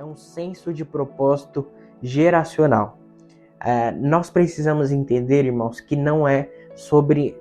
um senso de propósito geracional. Nós precisamos entender, irmãos, que não é sobre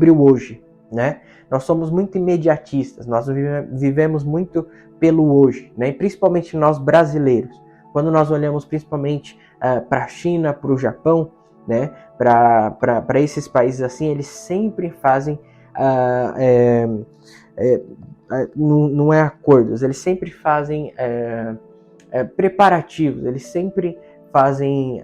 o hoje, né? Nós somos muito imediatistas, nós vivemos muito pelo hoje, né? E principalmente nós brasileiros. Quando nós olhamos principalmente para a China, para o Japão, né? Para esses países assim, eles sempre fazem não é acordos, eles sempre fazem preparativos, eles sempre fazem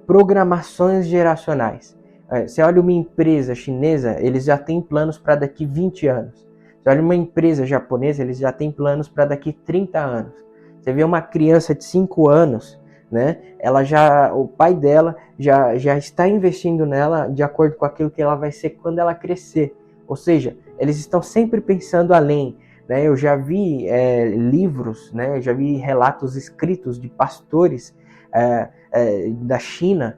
programações geracionais. Você olha uma empresa chinesa, eles já têm planos para daqui 20 anos. Você olha uma empresa japonesa, eles já têm planos para daqui 30 anos. Você vê uma criança de 5 anos, né? O pai dela já está investindo nela de acordo com aquilo que ela vai ser quando ela crescer. Ou seja, eles estão sempre pensando além, né? Eu já vi livros, né? Eu já vi relatos escritos de pastores da China.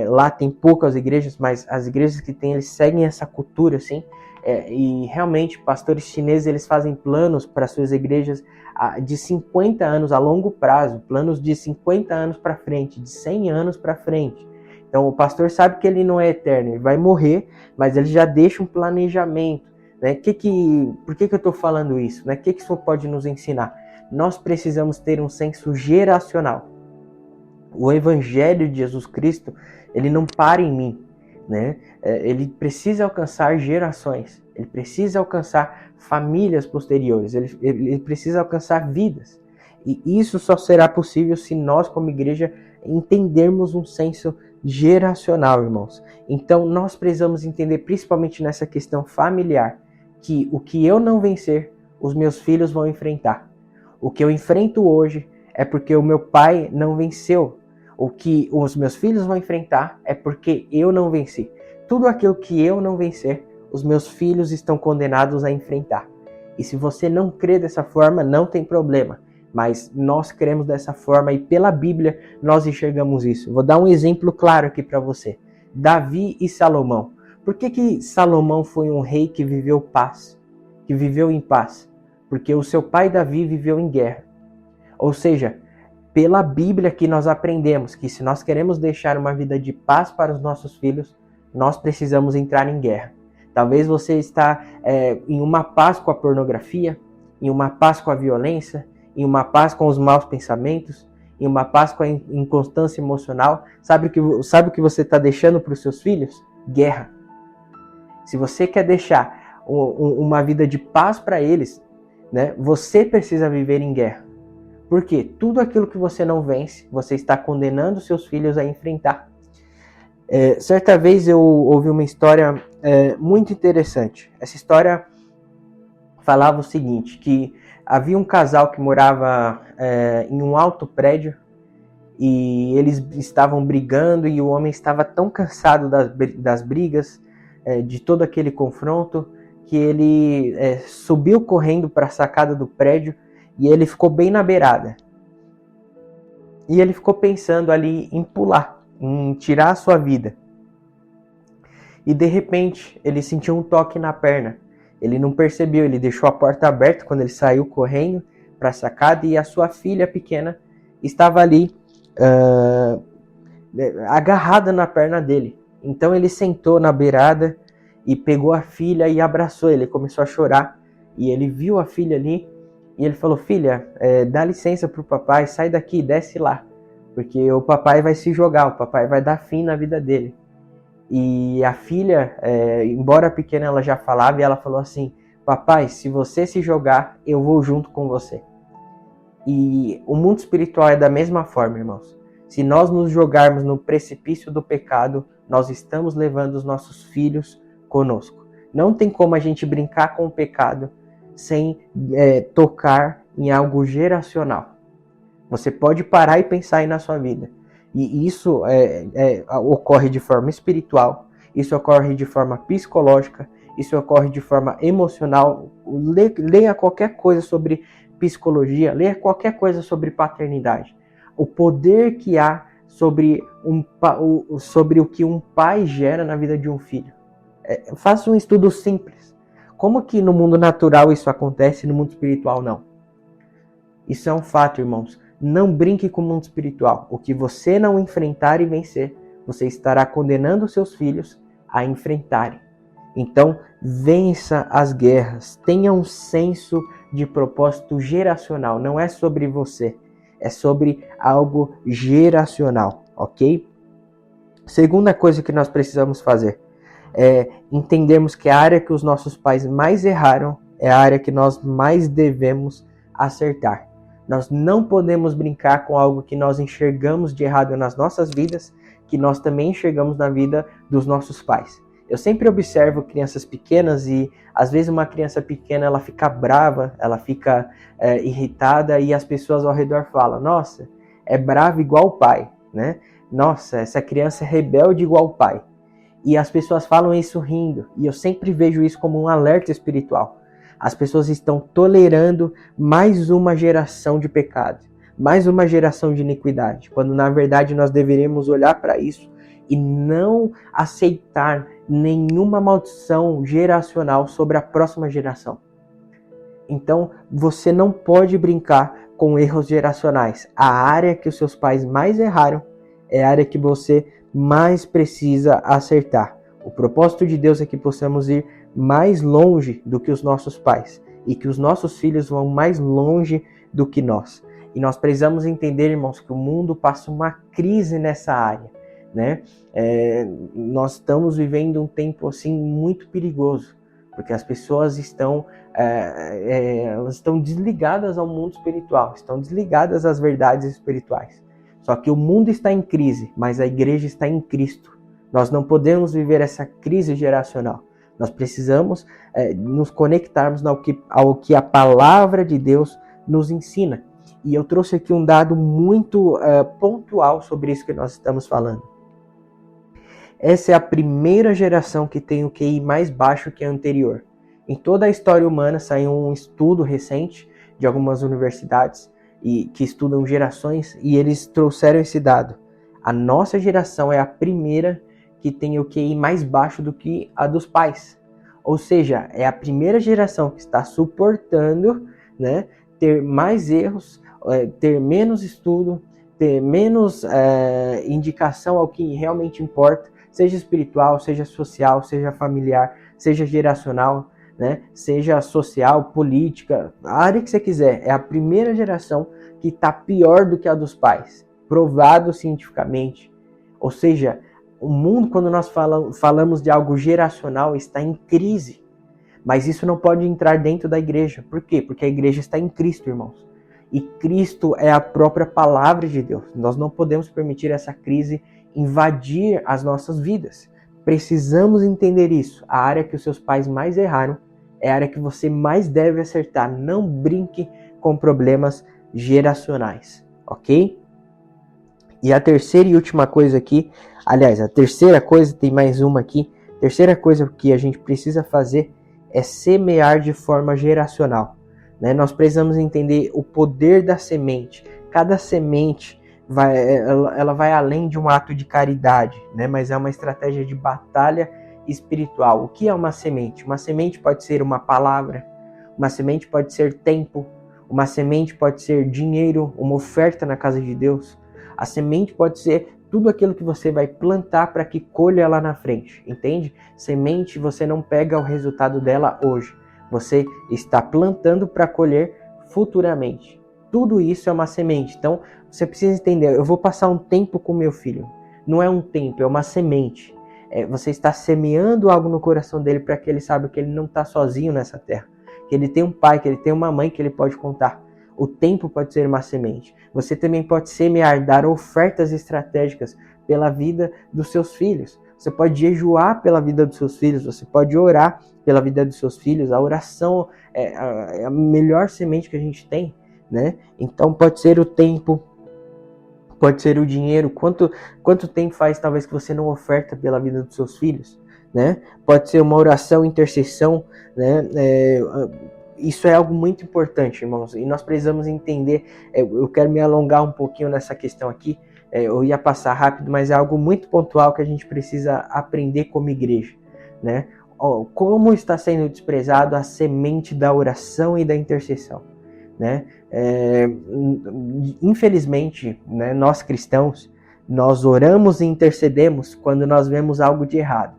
Lá tem poucas igrejas, mas as igrejas que tem, eles seguem essa cultura, assim. E realmente, pastores chineses, eles fazem planos para suas igrejas de 50 anos a longo prazo, planos de 50 anos para frente, de 100 anos para frente. Então, o pastor sabe que ele não é eterno, ele vai morrer, mas ele já deixa um planejamento. Né? Por que eu estou falando isso? Né? O que isso pode nos ensinar? Nós precisamos ter um senso geracional. O Evangelho de Jesus Cristo, ele não para em mim, né? Ele precisa alcançar gerações, ele precisa alcançar famílias posteriores, ele precisa alcançar vidas. E isso só será possível se nós, como igreja, entendermos um senso geracional, irmãos. Então, nós precisamos entender, principalmente nessa questão familiar, que o que eu não vencer, os meus filhos vão enfrentar. O que eu enfrento hoje é porque o meu pai não venceu. O que os meus filhos vão enfrentar é porque eu não venci. Tudo aquilo que eu não vencer, os meus filhos estão condenados a enfrentar. E se você não crê dessa forma, não tem problema. Mas nós cremos dessa forma e pela Bíblia nós enxergamos isso. Vou dar um exemplo claro aqui para você. Davi e Salomão. Por que Salomão foi um rei que viveu paz? Que viveu em paz? Porque o seu pai Davi viveu em guerra. Ou seja, pela Bíblia que nós aprendemos que se nós queremos deixar uma vida de paz para os nossos filhos, nós precisamos entrar em guerra. Talvez você está em uma paz com a pornografia, em uma paz com a violência, em uma paz com os maus pensamentos, em uma paz com a inconstância emocional. Sabe o que você está deixando para os seus filhos? Guerra. Se você quer deixar uma vida de paz para eles, né, você precisa viver em guerra. Porque tudo aquilo que você não vence, você está condenando seus filhos a enfrentar. Certa vez eu ouvi uma história muito interessante. Essa história falava o seguinte, que havia um casal que morava em um alto prédio e eles estavam brigando e o homem estava tão cansado das brigas, de todo aquele confronto, que ele subiu correndo para a sacada do prédio e ele ficou bem na beirada. E ele ficou pensando ali em pular, em tirar a sua vida. E de repente, ele sentiu um toque na perna. Ele não percebeu, ele deixou a porta aberta quando ele saiu correndo para a sacada e a sua filha pequena estava ali agarrada na perna dele. Então ele sentou na beirada e pegou a filha e abraçou. Ele começou a chorar e ele viu a filha ali. E ele falou, filha, dá licença pro papai, sai daqui, desce lá. Porque o papai vai se jogar, o papai vai dar fim na vida dele. E a filha, embora pequena, ela já falava e ela falou assim, papai, se você se jogar, eu vou junto com você. E o mundo espiritual é da mesma forma, irmãos. Se nós nos jogarmos no precipício do pecado, nós estamos levando os nossos filhos conosco. Não tem como a gente brincar com o pecado sem tocar em algo geracional. Você pode parar e pensar aí na sua vida. E isso ocorre de forma espiritual, isso ocorre de forma psicológica, isso ocorre de forma emocional. Leia qualquer coisa sobre psicologia, leia qualquer coisa sobre paternidade. O poder que há sobre o que um pai gera na vida de um filho. Faça um estudo simples. Como que no mundo natural isso acontece e no mundo espiritual não? Isso é um fato, irmãos. Não brinque com o mundo espiritual. O que você não enfrentar e vencer, você estará condenando os seus filhos a enfrentarem. Então, vença as guerras. Tenha um senso de propósito geracional. Não é sobre você. É sobre algo geracional, ok? Segunda coisa que nós precisamos fazer é entendermos que a área que os nossos pais mais erraram é a área que nós mais devemos acertar. Nós não podemos brincar com algo que nós enxergamos de errado nas nossas vidas, que nós também enxergamos na vida dos nossos pais. Eu sempre observo crianças pequenas e às vezes uma criança pequena ela fica brava, ela fica irritada e as pessoas ao redor falam: nossa, é brava igual o pai, né? Nossa, essa criança é rebelde igual o pai. E as pessoas falam isso rindo, e eu sempre vejo isso como um alerta espiritual. As pessoas estão tolerando mais uma geração de pecado, mais uma geração de iniquidade, quando na verdade nós deveríamos olhar para isso e não aceitar nenhuma maldição geracional sobre a próxima geração. Então, você não pode brincar com erros geracionais. A área que os seus pais mais erraram é a área que você mais precisa acertar. O propósito de Deus é que possamos ir mais longe do que os nossos pais e que os nossos filhos vão mais longe do que nós. E nós precisamos entender, irmãos, que o mundo passa uma crise nessa área, né? Nós estamos vivendo um tempo assim muito perigoso, porque as pessoas estão desligadas ao mundo espiritual, estão desligadas às verdades espirituais. Só que o mundo está em crise, mas a igreja está em Cristo. Nós não podemos viver essa crise geracional. Nós precisamos nos conectarmos ao que a palavra de Deus nos ensina. E eu trouxe aqui um dado muito pontual sobre isso que nós estamos falando. Essa é a primeira geração que tem o QI mais baixo que a anterior. Em toda a história humana saiu um estudo recente de algumas universidades e que estudam gerações, e eles trouxeram esse dado. A nossa geração é a primeira que tem o QI mais baixo do que a dos pais. Ou seja, é a primeira geração que está suportando, né, ter mais erros, ter menos estudo, ter menos indicação ao que realmente importa, seja espiritual, seja social, seja familiar, seja geracional, né? Seja social, política, a área que você quiser. É a primeira geração que está pior do que a dos pais, provado cientificamente. Ou seja, o mundo, quando nós falamos de algo geracional, está em crise. Mas isso não pode entrar dentro da igreja. Por quê? Porque a igreja está em Cristo, irmãos. E Cristo é a própria palavra de Deus. Nós não podemos permitir essa crise invadir as nossas vidas. Precisamos entender isso. A área que os seus pais mais erraram é a área que você mais deve acertar. Não brinque com problemas geracionais, ok? E a terceira e última coisa aqui, aliás, a terceira coisa, tem mais uma aqui. A terceira coisa que a gente precisa fazer é semear de forma geracional, né? Nós precisamos entender o poder da semente. Cada semente ela vai além de um ato de caridade, né? Mas é uma estratégia de batalha espiritual. O que é uma semente? Uma semente pode ser uma palavra, uma semente pode ser tempo, uma semente pode ser dinheiro, uma oferta na casa de Deus. A semente pode ser tudo aquilo que você vai plantar para que colha lá na frente, entende? Semente, você não pega o resultado dela hoje, você está plantando para colher futuramente. Tudo isso é uma semente. Então, você precisa entender, eu vou passar um tempo com meu filho. Não é um tempo, é uma semente. Você está semeando algo no coração dele para que ele saiba que ele não está sozinho nessa terra. Que ele tem um pai, que ele tem uma mãe que ele pode contar. O tempo pode ser uma semente. Você também pode semear, dar ofertas estratégicas pela vida dos seus filhos. Você pode jejuar pela vida dos seus filhos, você pode orar pela vida dos seus filhos. A oração é a melhor semente que a gente tem, né? Então pode ser o tempo, pode ser o dinheiro. Quanto tempo faz talvez que você não oferta pela vida dos seus filhos, né? Pode ser uma oração, intercessão, né? Isso é algo muito importante, irmãos, e nós precisamos entender. Eu quero me alongar um pouquinho nessa questão aqui, eu ia passar rápido, mas é algo muito pontual que a gente precisa aprender como igreja, né? Como está sendo desprezado a semente da oração e da intercessão. né? Infelizmente, né, nós cristãos, nós oramos e intercedemos quando nós vemos algo de errado.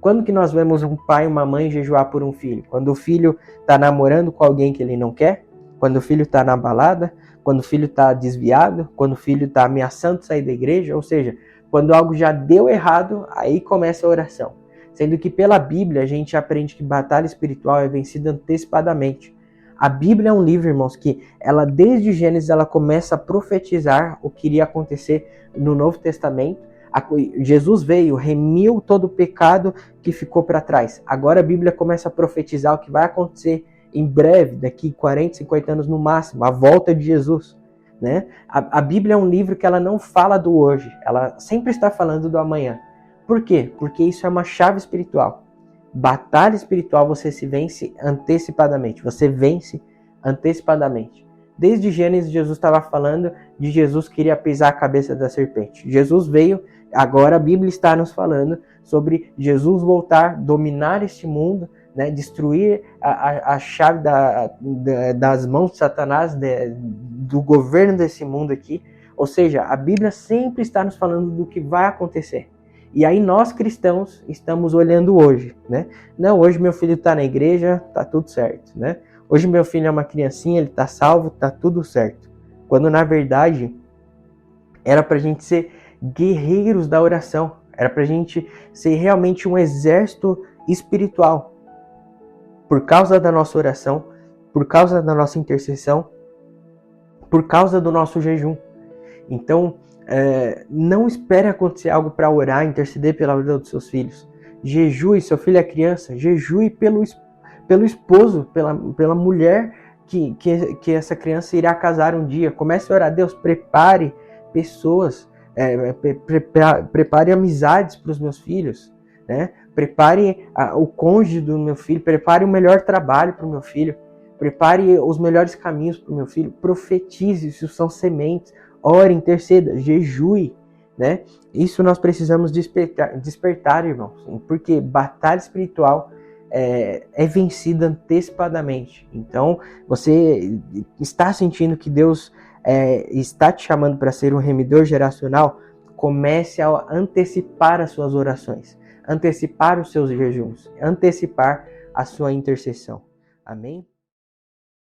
Quando que nós vemos um pai e uma mãe jejuar por um filho? Quando o filho está namorando com alguém que ele não quer? Quando o filho está na balada? Quando o filho está desviado? Quando o filho está ameaçando sair da igreja? Ou seja, quando algo já deu errado, aí começa a oração. Sendo que pela Bíblia a gente aprende que batalha espiritual é vencida antecipadamente. A Bíblia é um livro, irmãos, que ela desde Gênesis ela começa a profetizar o que iria acontecer no Novo Testamento. Jesus veio, remiu todo o pecado que ficou para trás. Agora a Bíblia começa a profetizar o que vai acontecer em breve, daqui 40, 50 anos no máximo, a volta de Jesus. Né? A Bíblia é um livro que ela não fala do hoje, ela sempre está falando do amanhã. Por quê? Porque isso é uma chave espiritual. Batalha espiritual você se vence antecipadamente. Você vence antecipadamente. Desde Gênesis, Jesus estava falando de Jesus que iria pisar a cabeça da serpente. Jesus veio, agora a Bíblia está nos falando sobre Jesus voltar, dominar este mundo, né, destruir a chave das mãos de Satanás, do governo desse mundo aqui. Ou seja, a Bíblia sempre está nos falando do que vai acontecer. E aí nós cristãos estamos olhando hoje, né? Não, hoje meu filho está na igreja, está tudo certo, né? Hoje meu filho é uma criancinha, ele está salvo, está tudo certo. Quando na verdade era para a gente ser guerreiros da oração, era para a gente ser realmente um exército espiritual. Por causa da nossa oração, por causa da nossa intercessão, por causa do nosso jejum. Então, não espere acontecer algo para orar, interceder pela vida dos seus filhos. Jejue, seu filho é criança, jejue pelo esposo, pela mulher que essa criança irá casar um dia. Comece a orar, Deus, prepare pessoas, prepare amizades para os meus filhos, né? Prepare o cônjuge do meu filho, prepare o melhor trabalho para o meu filho, prepare os melhores caminhos para o meu filho, profetize, isso são sementes. Ore, interceda, jejue, né? Isso nós precisamos despertar, irmãos, porque batalha espiritual é vencida antecipadamente. Então, você está sentindo que Deus está te chamando para ser um remidor geracional? Comece a antecipar as suas orações, antecipar os seus jejuns, antecipar a sua intercessão. Amém?